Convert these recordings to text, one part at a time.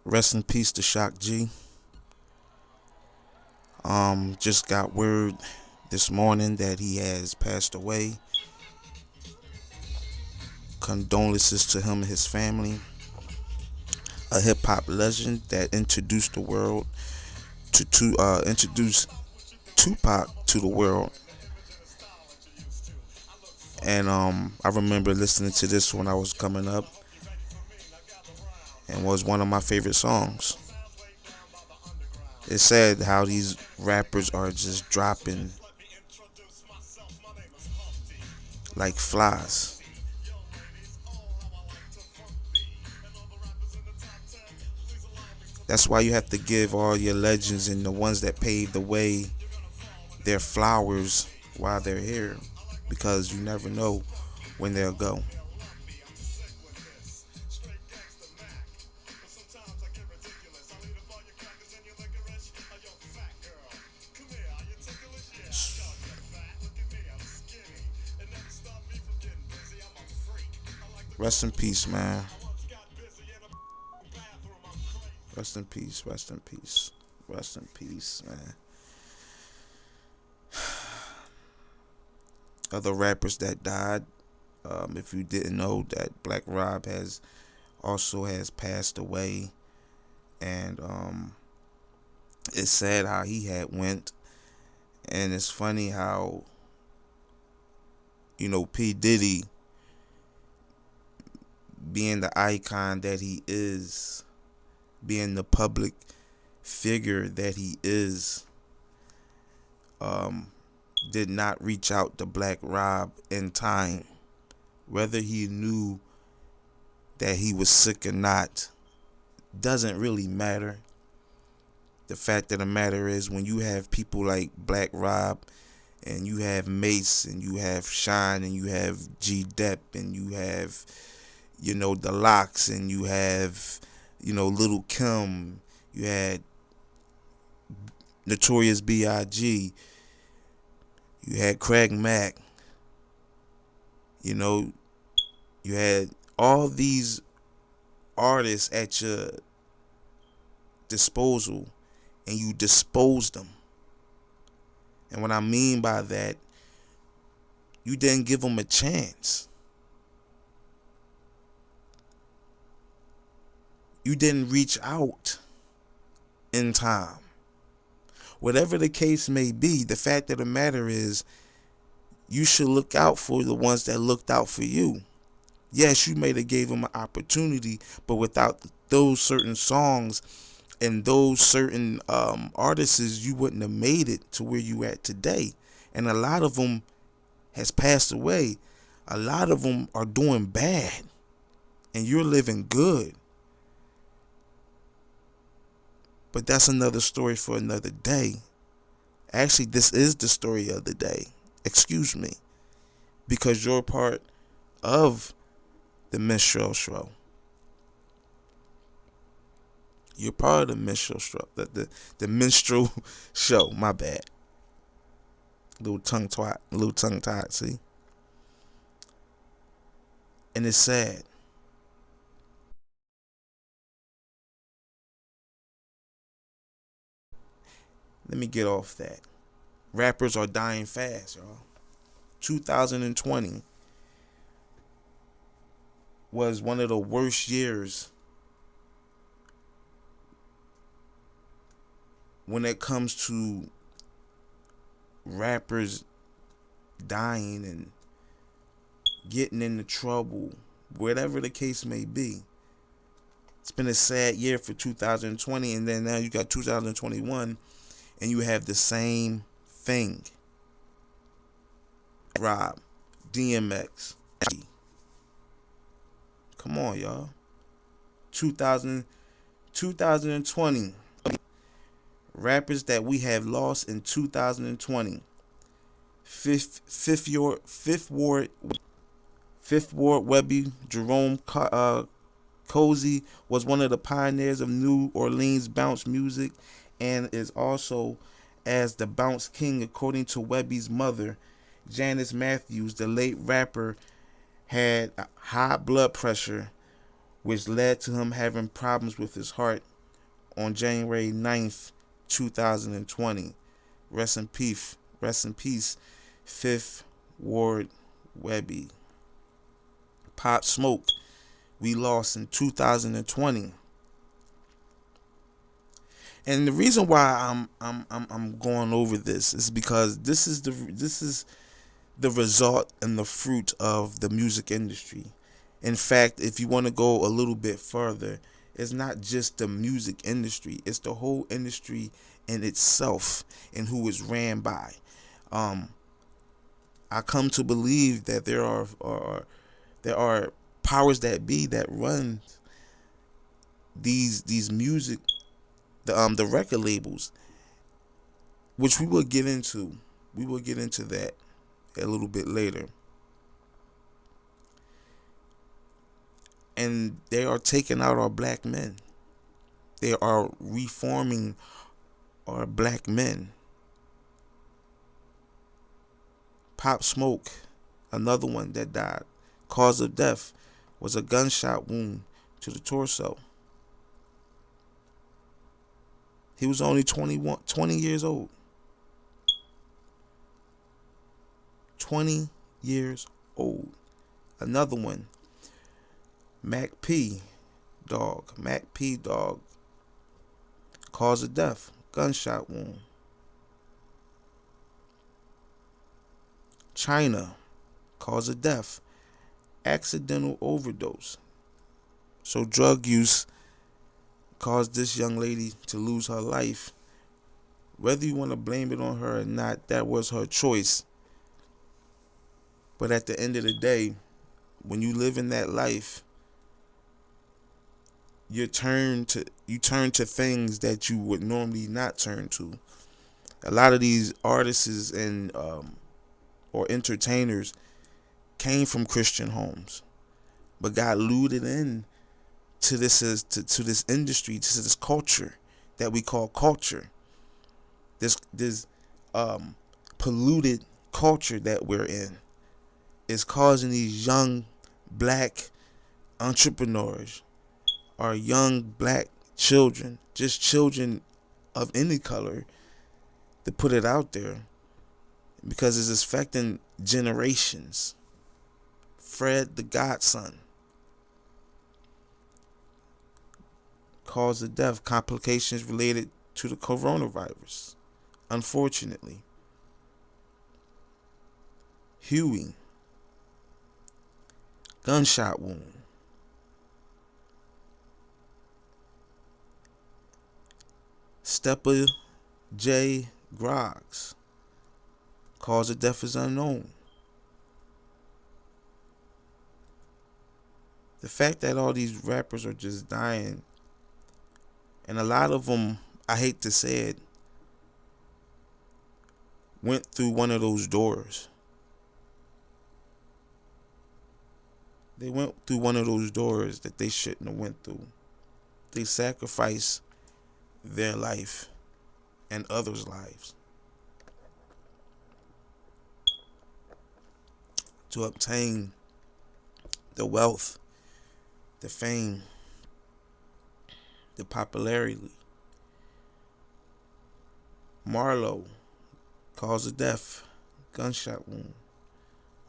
Rest in peace to Shock G. Just got word this morning that he has passed away. Condolences to him and his family. A hip hop legend that introduced the world to introduce Tupac to the world. And I remember listening to this when I was coming up, and was one of my favorite songs. It's sad how these rappers are just dropping like flies. That's why you have to give all your legends and the ones that paved the way their flowers while they're here, because you never know when they'll go. Rest in peace, man. Rest in peace. Rest in peace. Rest in peace, man. Other rappers that died. If you didn't know, that Black Rob has passed away, and it's sad how he had went, and it's funny how P Diddy, being the icon that he is, being the public figure that he is, did not reach out to Black Rob in time. Whether he knew that he was sick or not doesn't really matter. The fact of the matter is, when you have people like Black Rob, and you have Mace, and you have Shine, and you have G Dep, and you have the Locks, and you have Little Kim, you had Notorious B.I.G., you had Craig Mack, you had all these artists at your disposal, and you disposed them. And what I mean by that, you didn't give them a chance. You didn't reach out in time. Whatever the case may be, the fact of the matter is, you should look out for the ones that looked out for you. Yes, you may have gave them an opportunity, but without those certain songs and those certain artists, you wouldn't have made it to where you at today. And a lot of them has passed away. A lot of them are doing bad, and you're living good. But that's another story for another day. Actually, this is the story of the day. Excuse me. Because you're part of the Minstrel Show. You're part of the Minstrel Show. The Minstrel Show. My bad. Little tongue tied, see? And it's sad. Let me get off that. Rappers are dying fast, y'all. 2020 was one of the worst years when it comes to rappers dying and getting into trouble, whatever the case may be. It's been a sad year for 2020, and then now you got 2021, and you have the same thing. Rob, DMX. Come on, y'all. 2020. Rappers that we have lost in 2020. Fifth Ward Webby, Jerome Cozy was one of the pioneers of New Orleans bounce music, and is also as the bounce king according to Webby's mother, Janice Matthews. The late rapper had high blood pressure, which led to him having problems with his heart on January 9th, 2020. Rest in peace, Fifth Ward Webby. Pop Smoke, we lost in 2020. And the reason why I'm going over this is because this is the result and the fruit of the music industry. In fact, if you want to go a little bit further, it's not just the music industry, it's the whole industry in itself and who it's ran by. I come to believe that there are powers that be that run these music, the record labels, which we will get into. We will get into that a little bit later. And they are taking out our black men. They are reforming our black men. Pop Smoke, another one that died. Cause of death was a gunshot wound to the torso. He was only 20 years old. 20 years old. Another one, Mac P. Dog. Cause of death, gunshot wound. China. Cause of death, accidental overdose. So drug use caused this young lady to lose her life. Whether you want to blame it on her or not, that was her choice. But at the end of the day, when you live in that life, you turn to things that you would normally not turn to. A lot of these artists and or entertainers came from Christian homes, but got looted in to this industry, to this culture that we call culture. This polluted culture that we're in is causing these young black entrepreneurs, our young black children, just children of any color, to put it out there, because it's affecting generations. Fred the Godson. Cause of death, complications related to the coronavirus, unfortunately. Huey, gunshot wound. Stepper J. Groggs, cause of death is unknown. The fact that all these rappers are just dying, and a lot of them, I hate to say it, went through one of those doors. They went through one of those doors that they shouldn't have went through. They sacrificed their life and others' lives to obtain the wealth, the fame, the popularity. Marlo, cause of death, gunshot wound,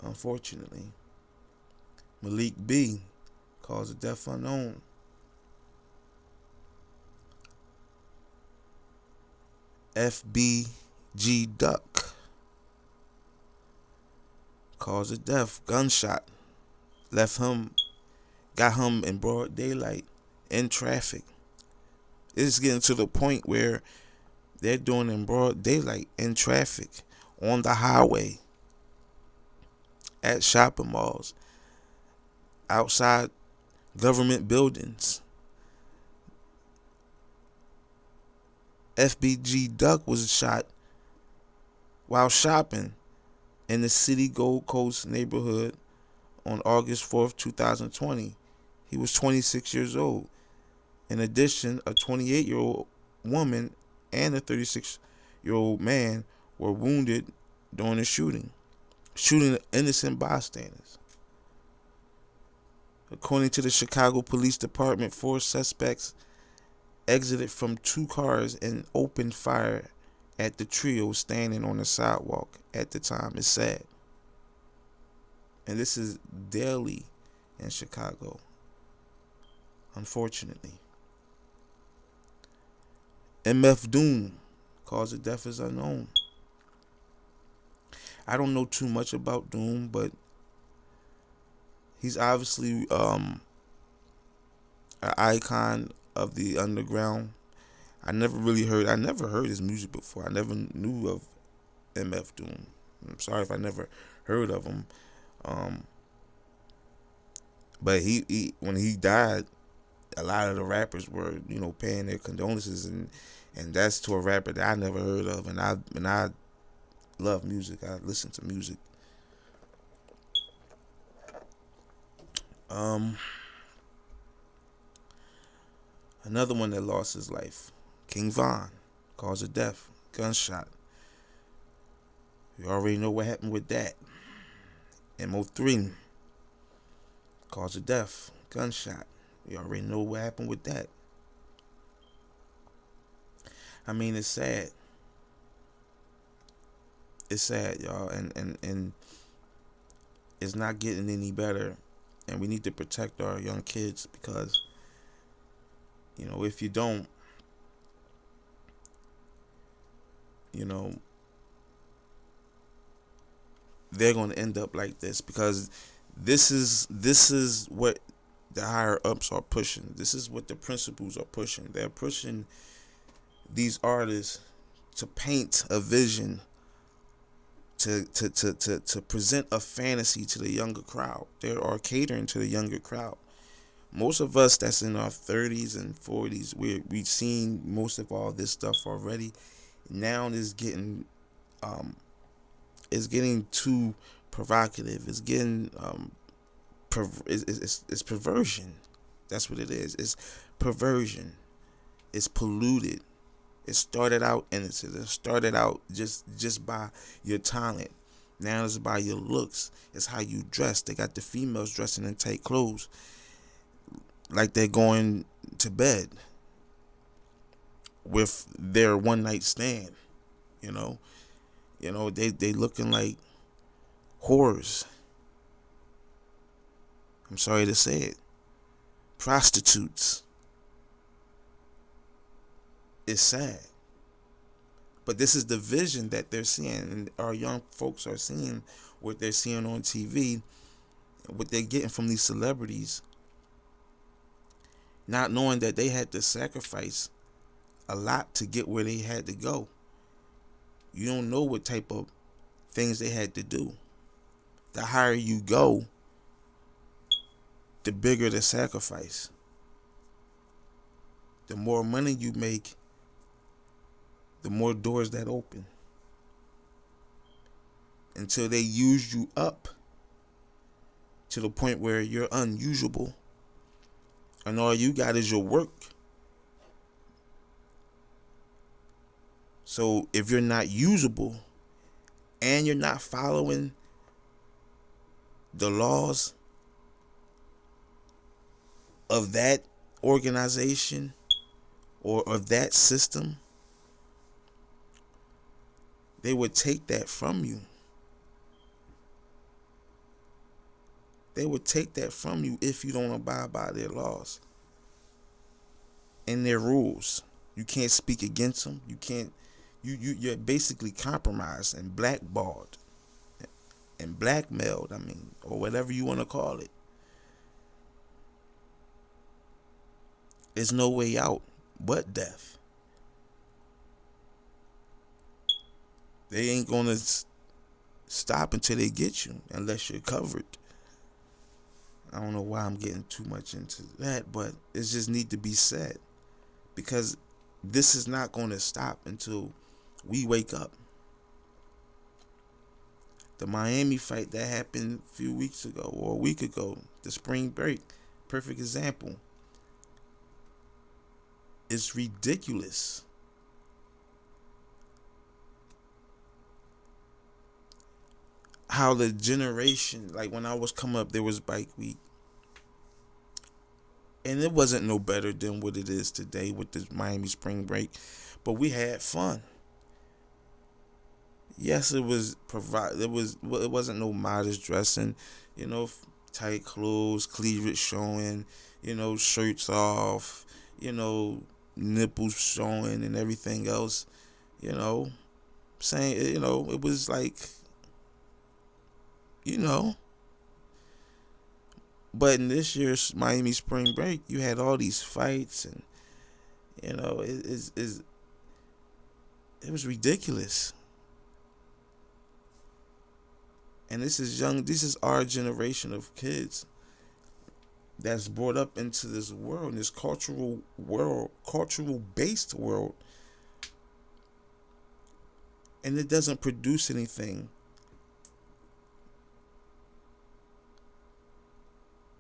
unfortunately. Malik B, cause of death unknown. FBG Duck, cause of death, gunshot. Got him in broad daylight, in traffic. It's getting to the point where they're doing in broad daylight, in traffic, on the highway, at shopping malls, outside government buildings. FBG Duck was shot while shopping in the City Gold Coast neighborhood on August 4th, 2020. He was 26 years old. In addition, a 28-year-old woman and a 36-year-old man were wounded during the shooting innocent bystanders. According to the Chicago Police Department, 4 suspects exited from two cars and opened fire at the trio standing on the sidewalk at the time. It's sad. And this is daily in Chicago, unfortunately. MF Doom, cause of death is unknown. I don't know too much about Doom, but he's obviously an icon of the underground. I never heard his music before. I never knew of MF Doom. I'm sorry if I never heard of him. But he when he died, a lot of the rappers were, paying their condolences, and that's to a rapper that I never heard of, and I love music. I listen to music. Another one that lost his life, King Von, cause of death, gunshot. You already know what happened with that. MO3, cause of death, gunshot. You already know what happened with that. I mean, it's sad. It's sad, y'all, and it's not getting any better. And we need to protect our young kids, because, if you don't, they're going to end up like this, because this is what the higher ups are pushing. This is what the principals are pushing. They're pushing these artists to paint a vision, to present a fantasy to the younger crowd. They are catering to the younger crowd. Most of us that's in our 30s and 40s, we've seen most of all this stuff already. Now it's getting too provocative. It's getting it's perversion. That's what it is. It's perversion. It's polluted. It started out innocent. It started out just by your talent. Now it's by your looks. It's how you dress. They got the females dressing in tight clothes like they're going to bed with their one night stand. They looking like whores. I'm sorry to say it. Prostitutes. It's sad. But this is the vision that they're seeing, and our young folks are seeing what they're seeing on TV, what they're getting from these celebrities, not knowing that they had to sacrifice a lot to get where they had to go. You don't know what type of things they had to do. The higher you go, the bigger the sacrifice. The more money you make, the more doors that open, until they use you up to the point where you're unusable, and all you got is your work. So if you're not usable and you're not following the laws of that organization or of that system, they would take that from you. They would take that from you if you don't abide by their laws and their rules. You can't speak against them. You can't. You're basically compromised and blackballed and blackmailed. Or whatever you want to call it. There's no way out but death. They ain't gonna stop until they get you, unless you're covered. I don't know why I'm getting too much into that, but it just need to be said, because this is not going to stop until we wake up. The Miami fight that happened a few weeks ago or a week ago, the spring break, perfect example. It's ridiculous. How the generation, like when I was coming up, there was Bike Week. And it wasn't no better than what it is today with the Miami spring break, but we had fun. Yes, it was it wasn't no modest dressing, you know, tight clothes, cleavage showing, you know, shirts off, you know, nipples showing and everything else, you know, saying, you know, it was like, you know, but in this year's Miami spring break, you had all these fights and, you know, it was ridiculous. And this is our generation of kids that's brought up into this world, this cultural based world, and it doesn't produce anything.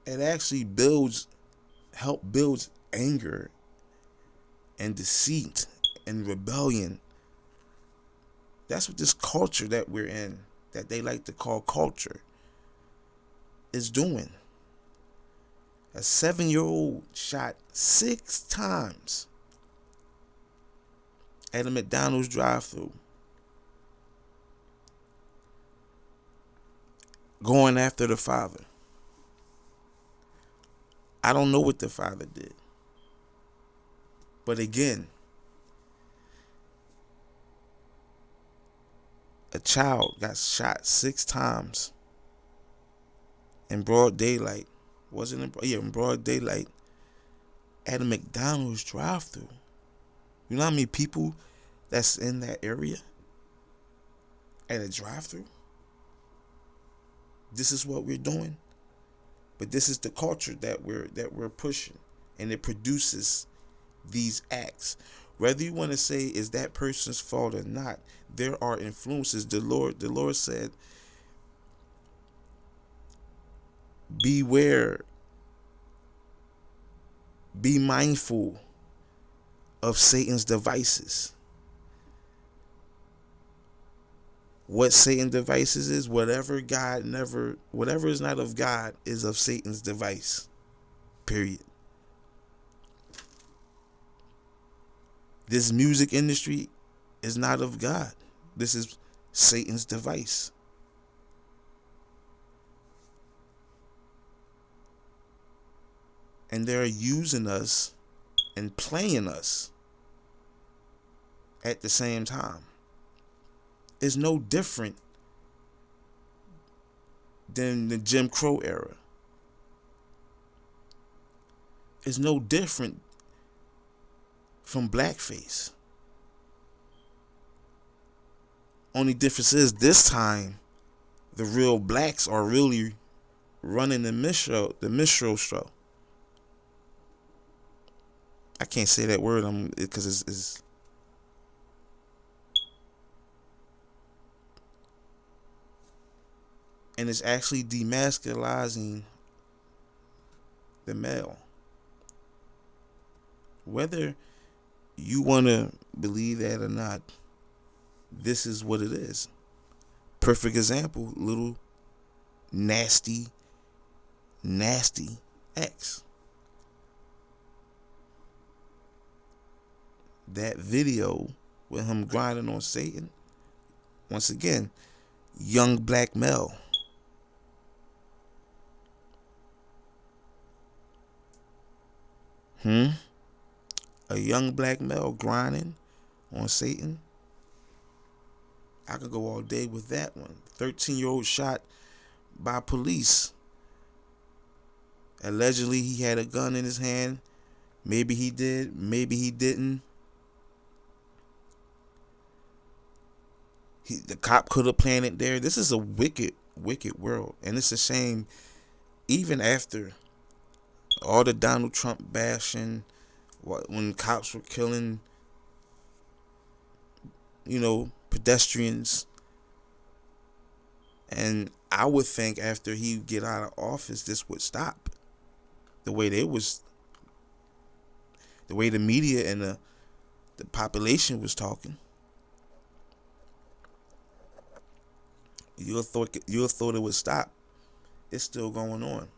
It actually builds anger and deceit and rebellion. That's what this culture that we're in, that they like to call culture, is doing. A 7-year-old shot 6 times at a McDonald's drive-thru, going after the father. I don't know what the father did. But again, a child got shot 6 times in broad daylight. In broad daylight at a McDonald's drive-thru. You know how many people that's in that area at a drive-thru? This is what we're doing. But this is the culture that we're pushing, and it produces these acts. Whether you want to say is that person's fault or not, there are influences. The Lord said, beware, be mindful of Satan's devices. What Satan's devices is, whatever is not of God is of Satan's device. Period. This music industry is not of God. This is Satan's device. And they're using us and playing us at the same time. It's no different than the Jim Crow era. It's no different from blackface. Only difference is this time the real blacks are really running the minstrel show. I can't say that word because it's and it's actually demasculizing the male. Whether you want to believe that or not, this is what it is. Perfect example, little nasty X. That video with him grinding on Satan, once again, young black male. A young black male grinding on Satan. I could go all day with that one. 13-year-old shot by police. Allegedly, he had a gun in his hand. Maybe he did. Maybe he didn't. The cop could have planted there. This is a wicked world. And it's a shame, even after all the Donald Trump bashing, when cops were killing, pedestrians. And I would think after he get out of office, this would stop. The way the media and the population was talking. You'll thought it would stop. It's still going on.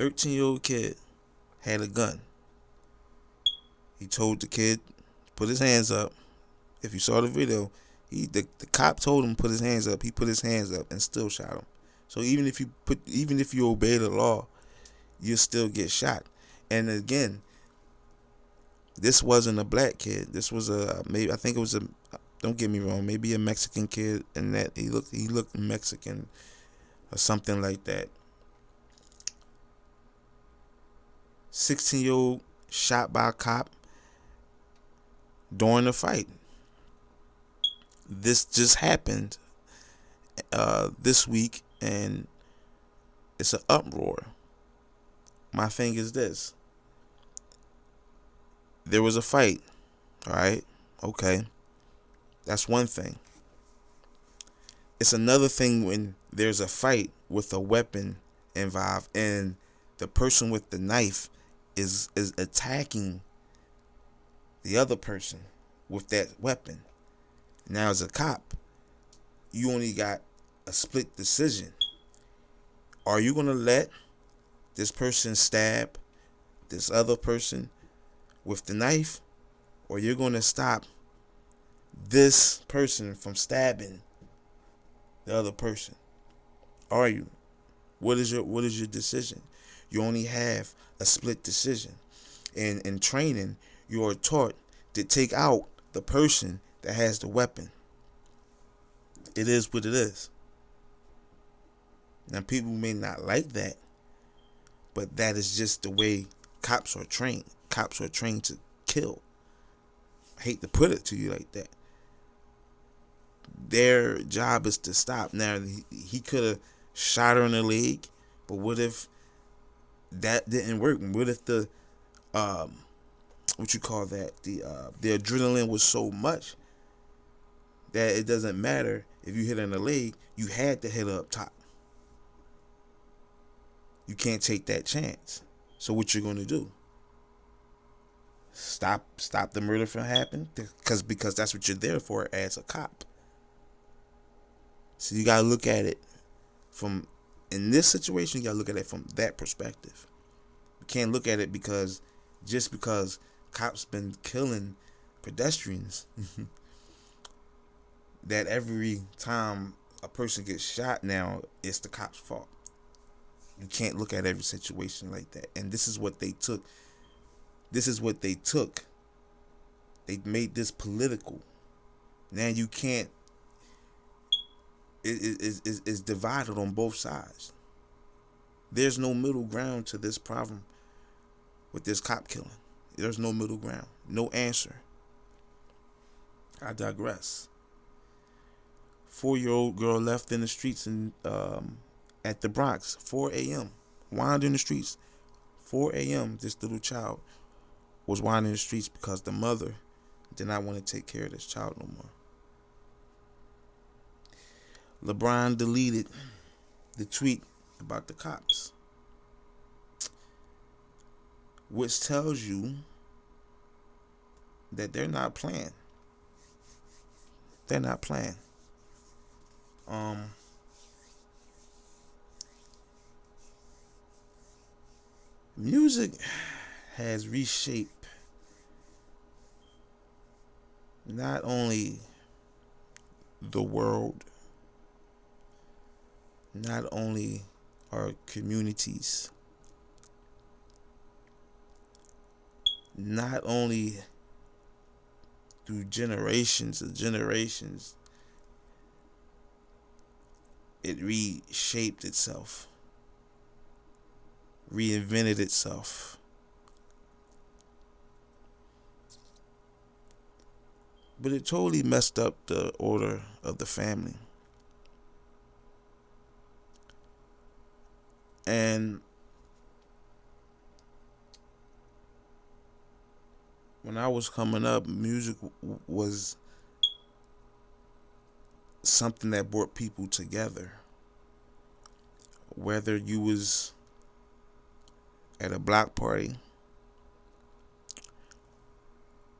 13-year-old kid had a gun. He told the kid, put his hands up. If you saw the video, the cop told him to put his hands up. He put his hands up and still shot him. So even if you obey the law, you still get shot. And again, this wasn't a black kid. This was maybe, I think it was a, don't get me wrong, maybe a Mexican kid, and that he looked Mexican or something like that. 16-year-old shot by a cop during the fight. This just happened this week, and it's an uproar. My thing is this. There was a fight, all right? Okay. That's one thing. It's another thing when there's a fight with a weapon involved and the person with the knife is attacking the other person with that weapon. Now, as a cop, you only got a split decision. Are you going to let this person stab this other person with the knife, or you're going to stop this person from stabbing the other person? Are you? What is your decision? You only have a split decision. And in training, you are taught to take out the person that has the weapon. It is what it is. Now, people may not like that, but that is just the way cops are trained. Cops are trained to kill. I hate to put it to you like that. Their job is to stop. Now, he could have shot her in the leg, but what if that didn't work? What if the what you call that? The adrenaline was so much that it doesn't matter if you hit her in the leg. You had to hit her up top. You can't take that chance. So what you're gonna do? Stop the murder from happening? Because that's what you're there for as a cop. So you gotta look at it from, in this situation, you gotta look at it from that perspective. You can't look at it because cops been killing pedestrians that every time a person gets shot now, it's the cop's fault. You can't look at every situation like that. And this is what they took. They made this political. Now you can't. It's divided on both sides. There's no middle ground to this problem with this cop killing. There's no middle ground. No answer. I digress. 4-year-old girl left in the streets at the Bronx, 4 a.m. Wandering the streets. 4 a.m. This little child was wandering the streets because the mother did not want to take care of this child no more. Lebron deleted the tweet about the cops, which tells you that they're not playing. They're not playing. Music has reshaped not only the world, not only our communities, not only through generations and generations, it reshaped itself, reinvented itself. But it totally messed up the order of the family. And when I was coming up, music was something that brought people together. Whether you was at a block party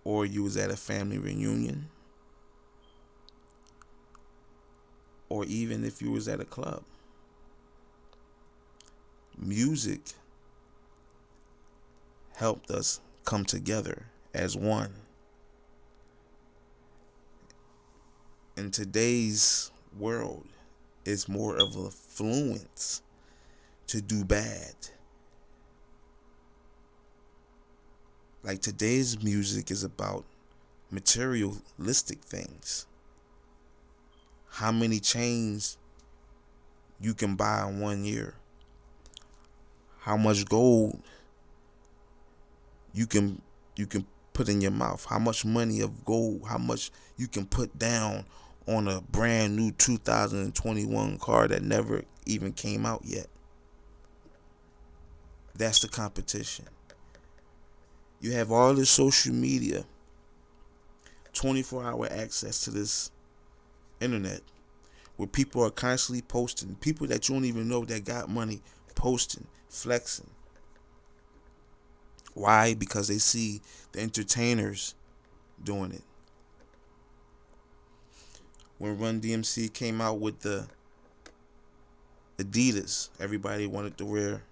or you was at a family reunion, or even if you was at a club, music helped us come together as one. In today's world, it's more of a fluence to do bad. Like today's music is about materialistic things. How many chains you can buy in 1 year. How much gold you can put in your mouth. How much money of gold, how much you can put down on a brand new 2021 car that never even came out yet. That's the competition. You have all this social media, 24-hour access to this internet, where people are constantly posting. People that you don't even know that got money posting, flexing. Why? Because they see the entertainers doing it. When Run DMC came out with the Adidas, everybody wanted to wear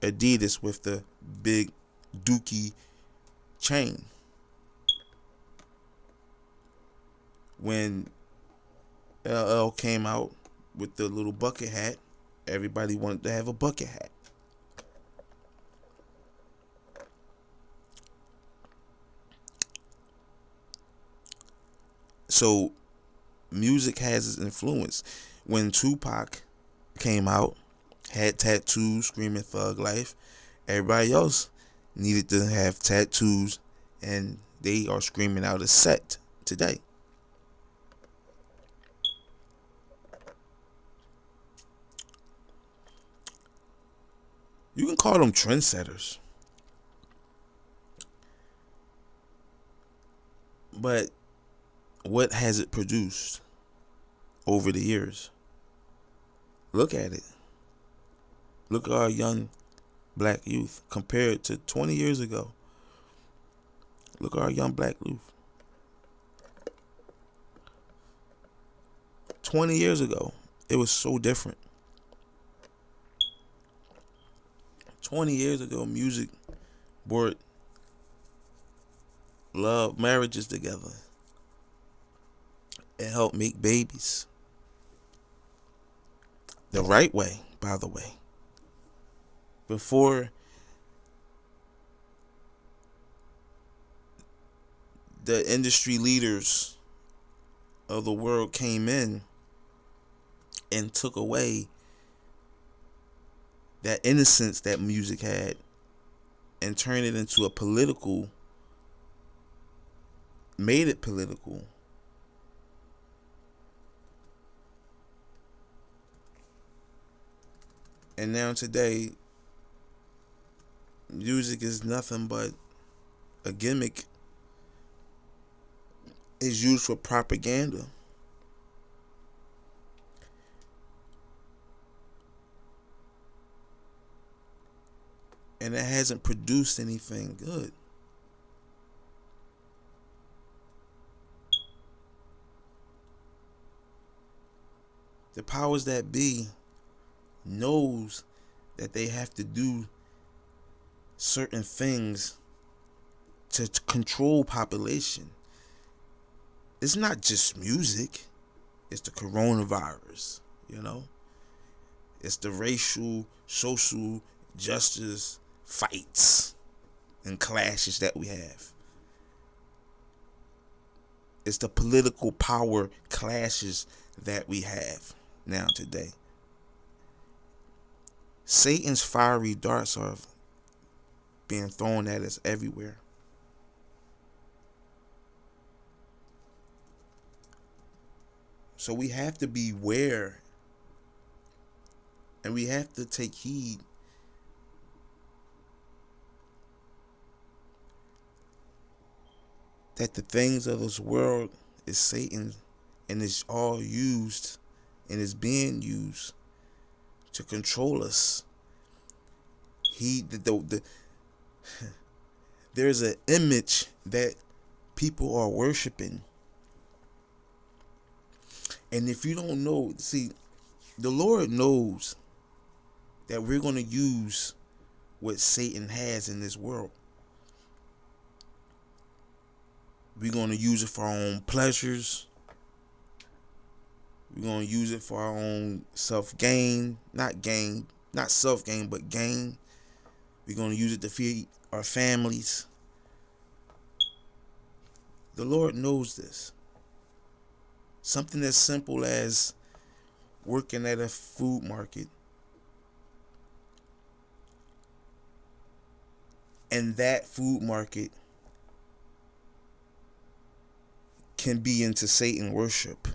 Adidas with the big dookie chain. When LL came out with the little bucket hat, everybody wanted to have a bucket hat. So music has its influence. When Tupac came out, had tattoos, screaming thug life, everybody else needed to have tattoos, and they are screaming out a set today. You can call them trendsetters, but what has it produced over the years? Look at it. Look at our young black youth compared to 20 years ago. Look at our young black youth. 20 years ago, it was so different. 20 years ago, music brought love, marriages together. It helped make babies. The right way, by the way. Before the industry leaders of the world came in and took away that innocence that music had and turned it into a political, made it political. And now today, music is nothing but a gimmick. It's used for propaganda. And it hasn't produced anything good. The powers that be knows that they have to do certain things to control population. It's not just music. It's the coronavirus, you know. It's the racial, social justice fights and clashes that we have. It's the political power clashes that we have now today. Satan's fiery darts are being thrown at us everywhere. So we have to beware, and we have to take heed that the things of this world is Satan, and it's all used and is being used to control us. There's an image that people are worshiping. And if you don't know, see, the Lord knows that we're going to use what Satan has in this world. We're going to use it for our own pleasures. We're going to use it for our own self-gain. Not self-gain, but gain. We're going to use it to feed our families. The Lord knows this. Something as simple as working at a food market, and that food market can be into Satan worship,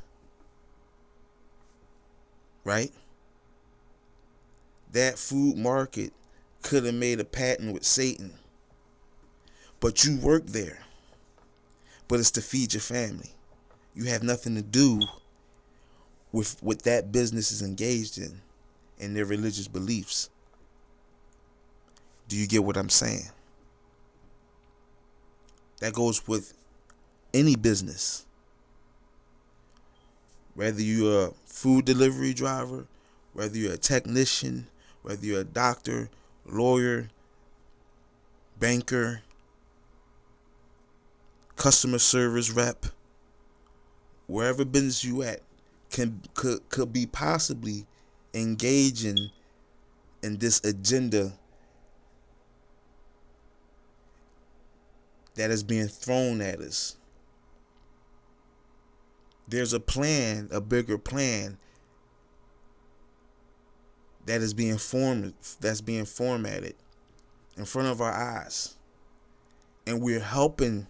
right? That food market could have made a patent with Satan, but you work there. But it's to feed your family. You have nothing to do with what that business is engaged in their religious beliefs. Do you get what I'm saying? That goes with any business. Whether you're a food delivery driver, whether you're a technician, whether you're a doctor, lawyer, banker, customer service rep, wherever business you at could be possibly engaging in this agenda that is being thrown at us. There's a plan, a bigger plan that's being formatted in front of our eyes. And we're helping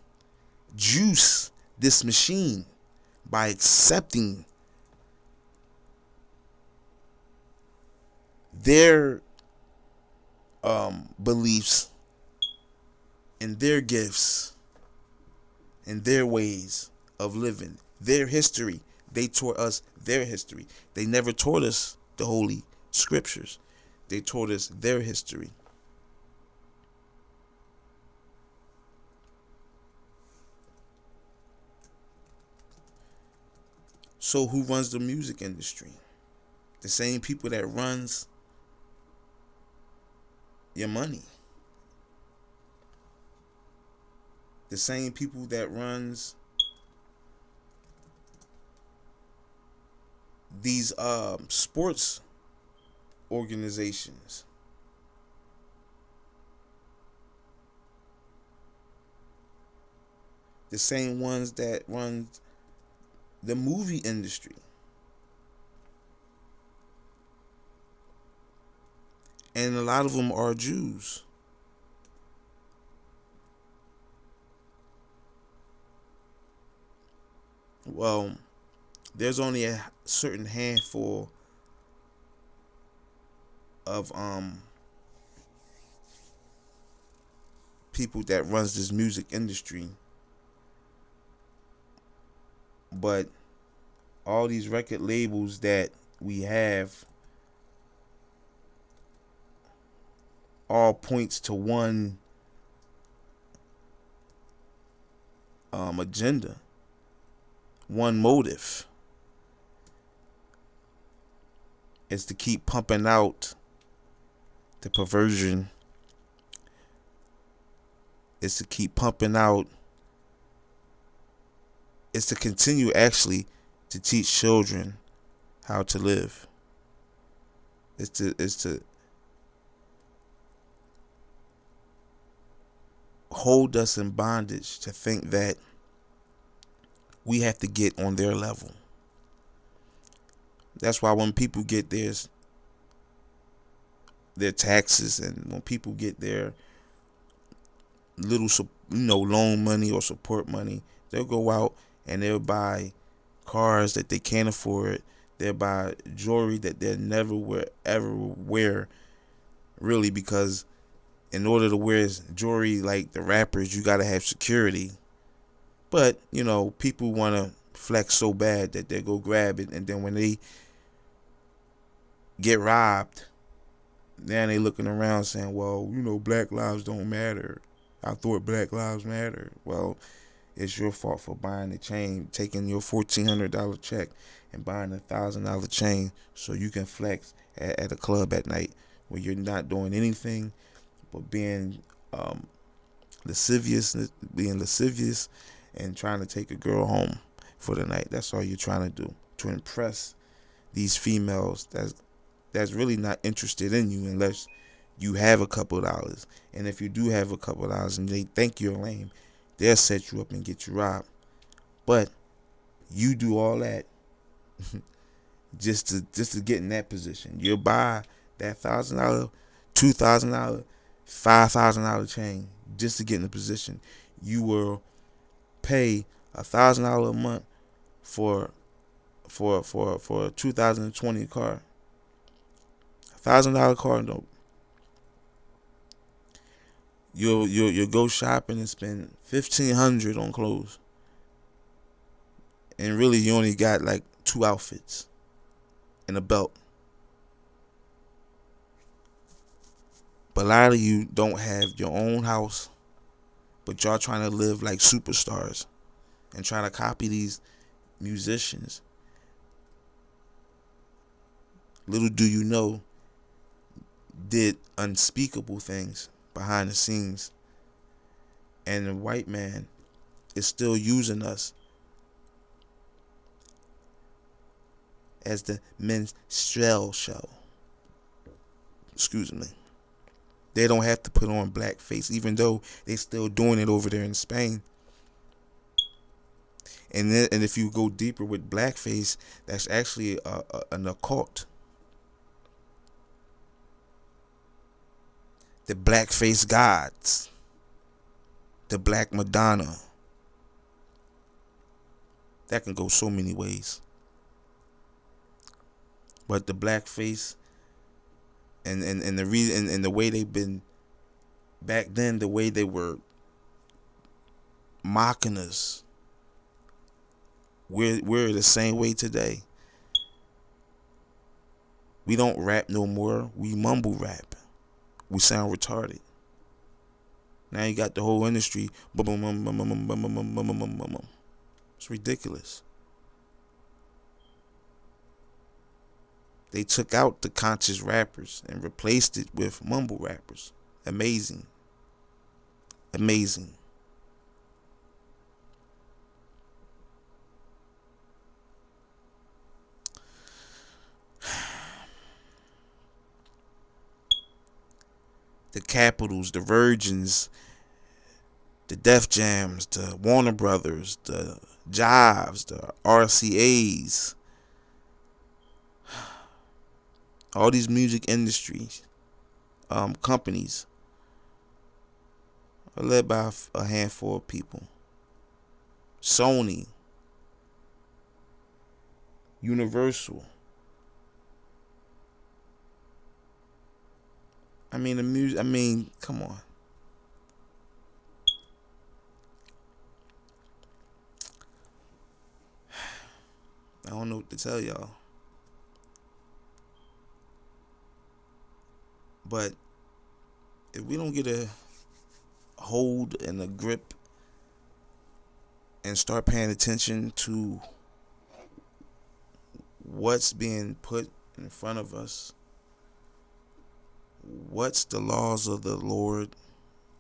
juice this machine by accepting their beliefs and their gifts and their ways of living, their history. They taught us their history. They never taught us the Holy Scriptures. They taught us their history. So who runs the music industry? The same people that runs your money. The same people that runs these sports organizations. The same ones that run the movie industry. And a lot of them are Jews. Well, there's only a certain handful of people that runs this music industry, but all these record labels that we have all points to one agenda, one motive. Is to keep pumping out the perversion. Is to keep pumping out. Is to continue actually to teach children how to live. Is to hold us in bondage to think that we have to get on their level. That's why when people get their taxes, and when people get their little, loan money or support money, they'll go out and they'll buy cars that they can't afford. They'll buy jewelry that they'll never ever wear, really, because in order to wear jewelry like the rappers, you gotta have security. But people want to flex so bad that they go grab it, and then when they get robbed, then they looking around saying, well, black lives don't matter. I thought black lives matter. Well, it's your fault for buying the chain, taking your $1,400 check and buying a $1,000 chain so you can flex at a club at night where you're not doing anything but being lascivious and trying to take a girl home for the night. That's all you're trying to do, to impress these females that's really not interested in you unless you have a couple of dollars. And if you do have a couple of dollars and they think you're lame, they'll set you up and get you robbed. But you do all that just to get in that position. You'll buy that $1,000, $2,000, $5,000 chain just to get in the position. You will pay $1,000 a month for a 2020 car, $1,000 car note. You'll go shopping and spend $1,500 on clothes, and really you only got like 2 outfits and a belt. But a lot of you don't have your own house, but y'all trying to live like superstars and trying to copy these musicians. Little do you know, did unspeakable things behind the scenes, and the white man is still using us as the MINSTREL show. Excuse me. They don't have to put on blackface, even though they still doing it over there in Spain. And if you go deeper with blackface, that's actually an occult. The blackface gods, the Black Madonna. That can go so many ways. But the blackface and the reason and the way they've been back then, the way they were mocking us, we're the same way today. We don't rap no more. We mumble rap. We sound retarded. Now you got the whole industry. It's ridiculous. They took out the conscious rappers and replaced it with mumble rappers. Amazing. Amazing. The Capitals, the Virgins, the Def Jams, the Warner Brothers, the Jives, the RCAs, all these music industries, companies are led by a handful of people. Sony, Universal. I mean, the music. I mean, come on. I don't know what to tell y'all. But if we don't get a hold and a grip and start paying attention to what's being put in front of us, what's the laws of the Lord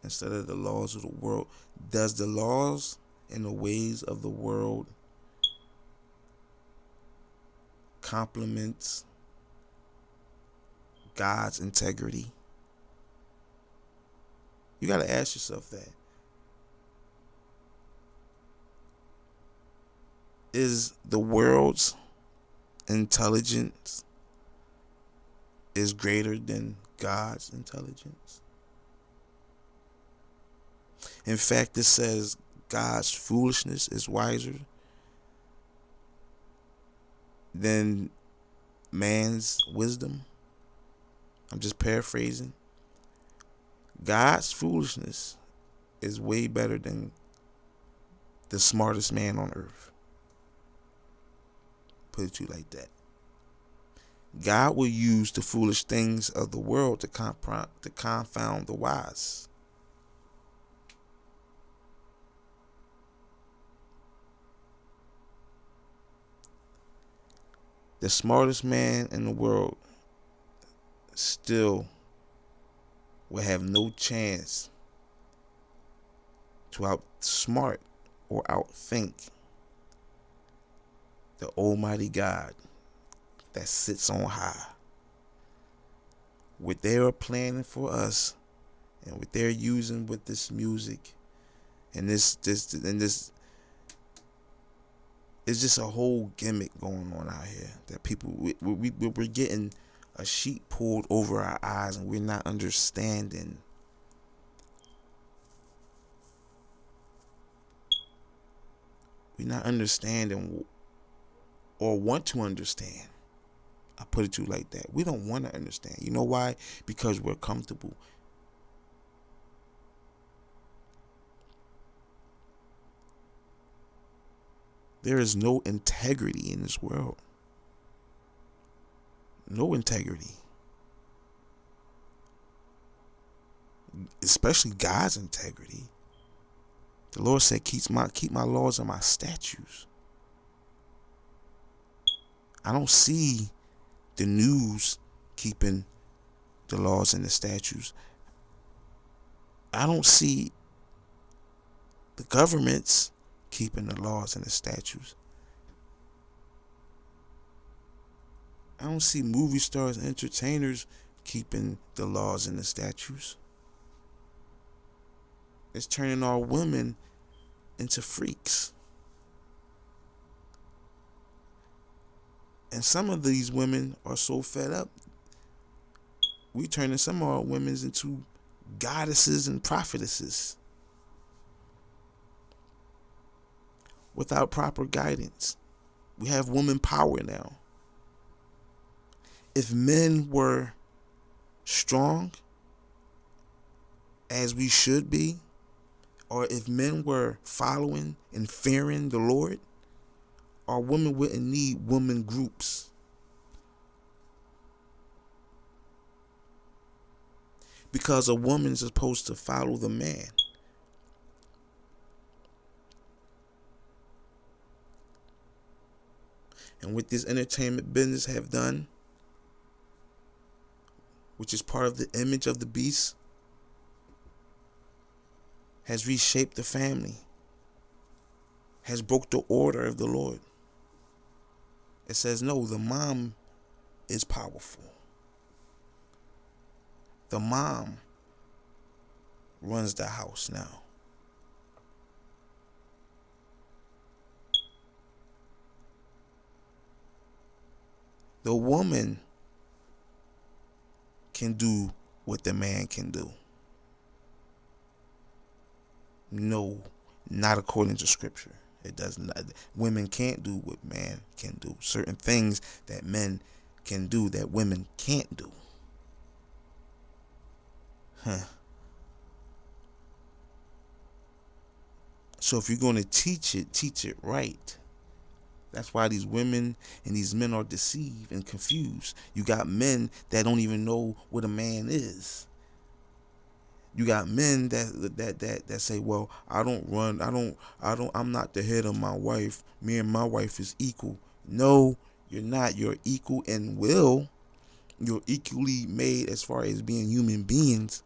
instead of the laws of the world? Does the laws and the ways of the world complement God's integrity? You got to ask yourself that. Is the world's intelligence is greater than God's intelligence? In fact, it says God's foolishness is wiser than man's wisdom. I'm just paraphrasing. God's foolishness is way better than the smartest man on earth. Put it to you like that. God will use the foolish things of the world to confound the wise. The smartest man in the world still will have no chance to outsmart or outthink the Almighty God that sits on high. What they are planning for us and what they're using with this music and this it's just a whole gimmick going on out here that people we're getting a sheet pulled over our eyes and we're not understanding. We're not understanding or want to understand. I put it to you like that. We don't want to understand. You know why? Because we're comfortable. There is no integrity in this world. No integrity. Especially God's integrity. The Lord said, keep my laws and my statutes. I don't see the news keeping the laws and the statutes. I don't see the governments keeping the laws and the statutes. I don't see movie stars and entertainers keeping the laws and the statutes. It's turning our women into freaks. And some of these women are so fed up, we turning some of our women into goddesses and prophetesses without proper guidance. We have woman power now. If men were strong as we should be, or if men were following and fearing the Lord, our women wouldn't need women groups. Because a woman is supposed to follow the man. And what this entertainment business have done, which is part of the image of the beast, has reshaped the family, has broke the order of the Lord. It says, no, the mom is powerful. The mom runs the house now. The woman can do what the man can do. No, not according to scripture. It does not. Women can't do what man can do. Certain things that men can do that women can't do. So if you're going to teach it right. That's why these women and these men are deceived and confused. You got men that don't even know what a man is. You got men that say, well, I'm not the head of my wife. Me and my wife is equal. No, you're not. You're equal in will. You're equally made as far as being human beings.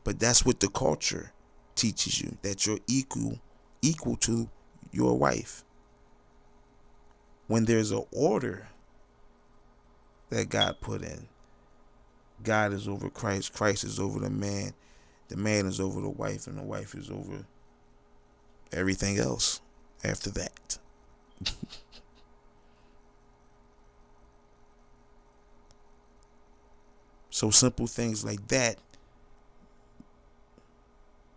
But that's what the culture teaches you, that you're equal to your wife. When there's an order that God put in, God is over Christ, Christ is over the man is over the wife, and the wife is over everything else after that. So simple things like that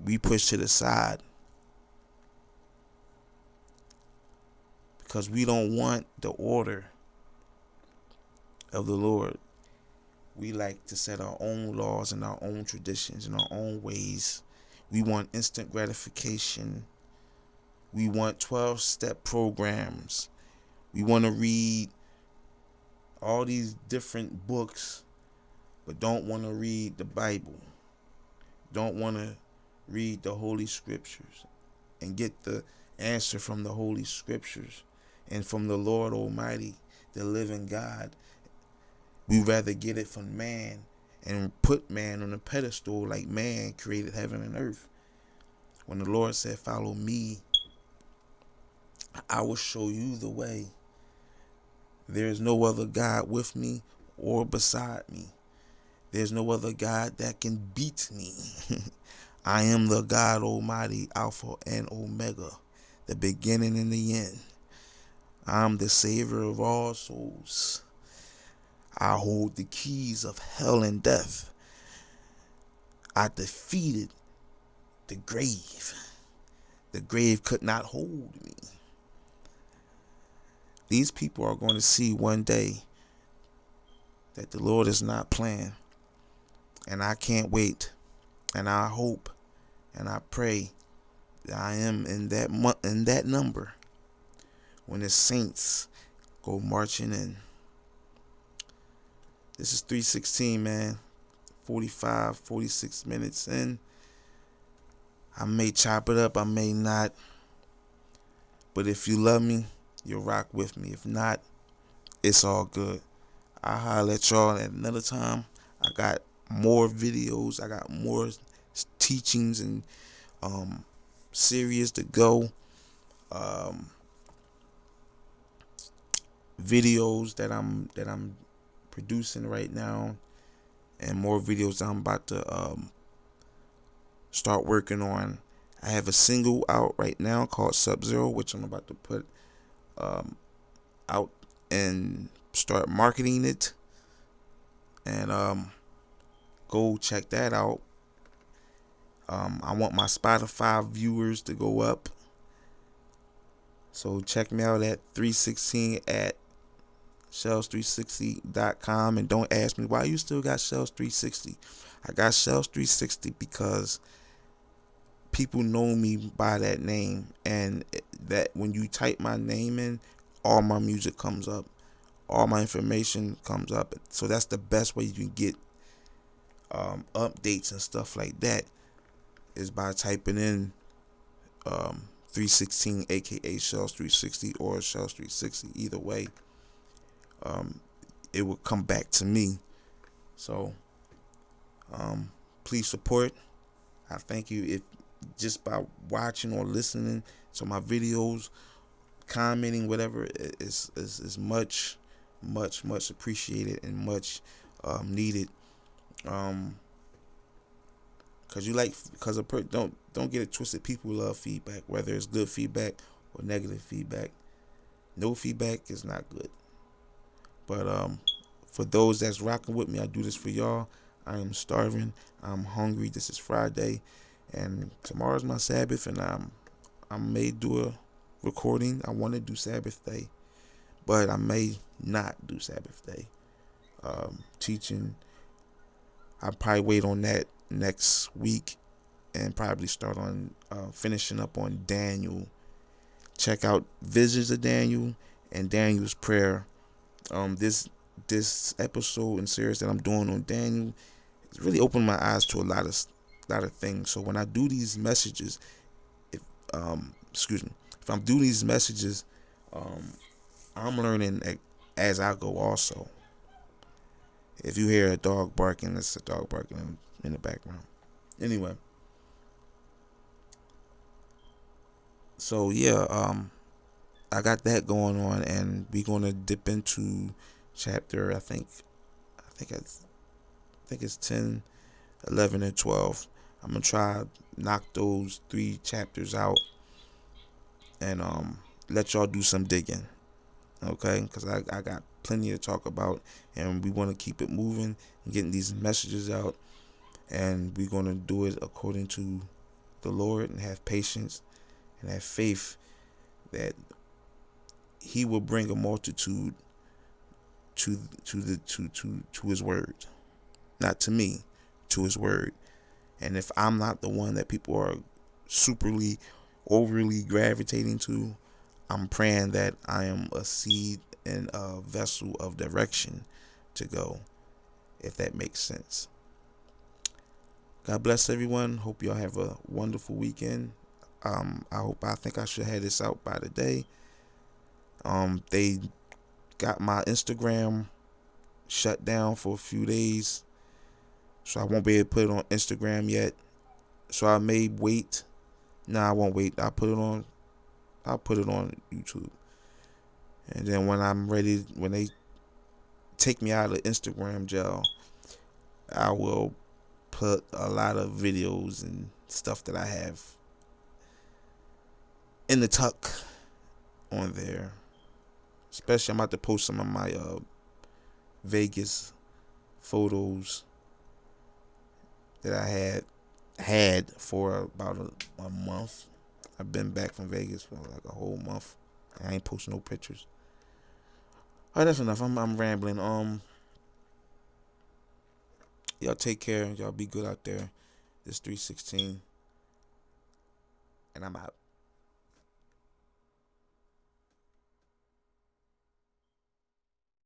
we push to the side because we don't want the order of the Lord. We like to set our own laws and our own traditions and our own ways. We want instant gratification. We want 12-step programs. We want to read all these different books, but don't want to read the Bible. Don't want to read the Holy Scriptures and get the answer from the Holy Scriptures and from the Lord Almighty, the living God. We rather get it from man and put man on a pedestal like man created heaven and earth. When the Lord said, follow me, I will show you the way. There is no other God with me or beside me. There's no other God that can beat me. I am the God Almighty, Alpha and Omega, the beginning and the end. I'm the Savior of all souls. I hold the keys of hell and death. I defeated the grave. The grave could not hold me. These people are going to see one day that the Lord is not playing. And I can't wait. And I hope and I pray that I am in that number when the saints go marching in. This is 3:16, man. 45, 46 minutes in. I may chop it up, I may not. But if you love me, you'll rock with me. If not, it's all good. I'll holler at y'all at another time. I got more videos. I got more teachings and series to go. Videos that I'm producing right now, and more videos that I'm about to start working on. I have a single out right now called Sub-Zero, which I'm about to put out and start marketing it. And go check that out. I want my Spotify viewers to go up. So check me out at 316 at shells360.com, and don't ask me why you still got Shells 360. I got Shells 360 because people know me by that name, and that when you type my name in, all my music comes up, all my information comes up. So that's the best way you can get updates and stuff like that, is by typing in 316, aka Shells 360, or Shells 360. Either way, it will come back to me. So please support. I thank you if just by watching or listening to my videos, commenting, whatever, is much appreciated and much needed. Don't get it twisted. People love feedback, whether it's good feedback or negative feedback. No feedback is not good. But for those that's rocking with me, I do this for y'all. I am starving. I'm hungry. This is Friday, and tomorrow's my Sabbath, and I may do a recording. I want to do Sabbath day, but I may not do Sabbath day. Teaching, I'll probably wait on that next week and probably start on finishing up on Daniel. Check out Visions of Daniel and Daniel's Prayer. This episode and series that I'm doing on Daniel, it's really opened my eyes to a lot of things. So when I do these messages, if I'm doing these messages, I'm learning as I go also. If you hear a dog barking, it's a dog barking in the background. Anyway, so yeah, I got that going on, and we're gonna dip into chapter. I think it's 10, 11, and 12. I'm gonna try to knock those 3 chapters out, and let y'all do some digging, okay? Because I got plenty to talk about, and we want to keep it moving and getting these messages out, and we're gonna do it according to the Lord, and have patience and have faith that He will bring a multitude to His word, not to me, to His word. And if I'm not the one that people are overly gravitating to, I'm praying that I am a seed and a vessel of direction to go, if that makes sense. God bless everyone. Hope y'all have a wonderful weekend. I think I should have this out by today. They got my Instagram shut down for a few days. So I won't be able to put it on Instagram yet. So I may wait. Nah, I won't wait. I'll put it on YouTube. And then when I'm ready, when they take me out of Instagram jail, I will put a lot of videos and stuff that I have in the tuck on there. Especially I'm about to post some of my Vegas photos that I had for about a month. I've been back from Vegas for like a whole month. I ain't posting no pictures. Alright, that's enough. I'm rambling. Y'all take care. Y'all be good out there. This 316, and I'm out.